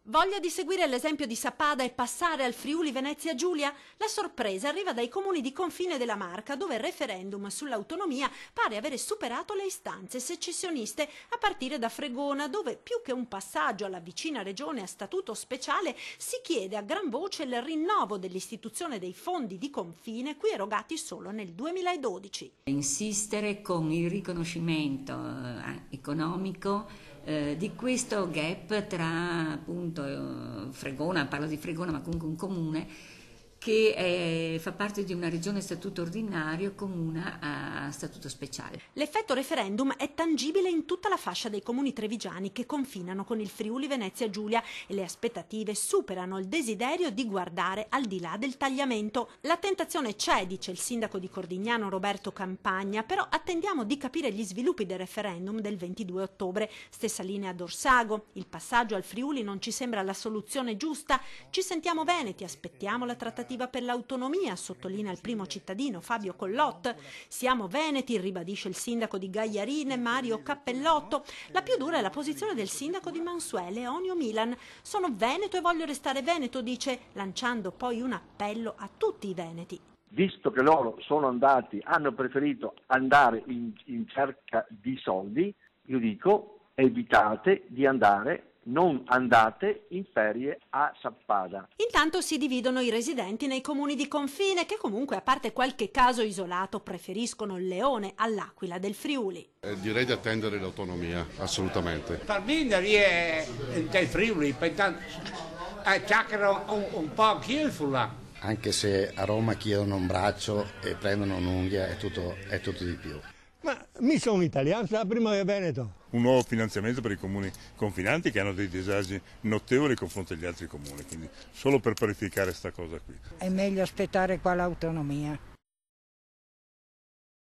Voglia di seguire l'esempio di Sappada e passare al Friuli Venezia Giulia? La sorpresa arriva dai comuni di confine della Marca, dove il referendum sull'autonomia pare avere superato le istanze secessioniste, a partire da Fregona, dove più che un passaggio alla vicina regione a statuto speciale si chiede a gran voce il rinnovo dell'istituzione dei fondi di confine qui erogati solo nel 2012. Insistere con il riconoscimento economico di questo gap tra appunto Fregona, parlo di Fregona ma comunque un comune che fa parte di una regione a statuto ordinario con una a statuto speciale. L'effetto referendum è tangibile in tutta la fascia dei comuni trevigiani che confinano con il Friuli Venezia Giulia e le aspettative superano il desiderio di guardare al di là del tagliamento. La tentazione c'è, dice il sindaco di Cordignano Roberto Campagna, però attendiamo di capire gli sviluppi del referendum del 22 ottobre. Stessa linea ad Orsago, il passaggio al Friuli non ci sembra la soluzione giusta, ci sentiamo veneti, aspettiamo la trattativa per l'autonomia, sottolinea il primo cittadino Fabio Collot. Siamo veneti, ribadisce il sindaco di Gagliarine Mario Cappellotto. La più dura è la posizione del sindaco di Mansuele Onio Milan. Sono veneto e voglio restare veneto, dice, lanciando poi un appello a tutti i veneti. Visto che loro hanno preferito andare in cerca di soldi, io dico evitate di andare, non andate in ferie a Sappada. Intanto si dividono i residenti nei comuni di confine che comunque, a parte qualche caso isolato, preferiscono il Leone all'Aquila del Friuli. Direi di attendere l'autonomia, assolutamente. Per me è del Friuli, chiacchierano un po' chielfula. Anche se a Roma chiedono un braccio e prendono un'unghia è tutto di più. Ma mi sono italiano, sono la prima che Veneto. Un nuovo finanziamento per i comuni confinanti che hanno dei disagi notevoli nei confronti degli altri comuni, quindi solo per parificare questa cosa qui. È meglio aspettare qua l'autonomia.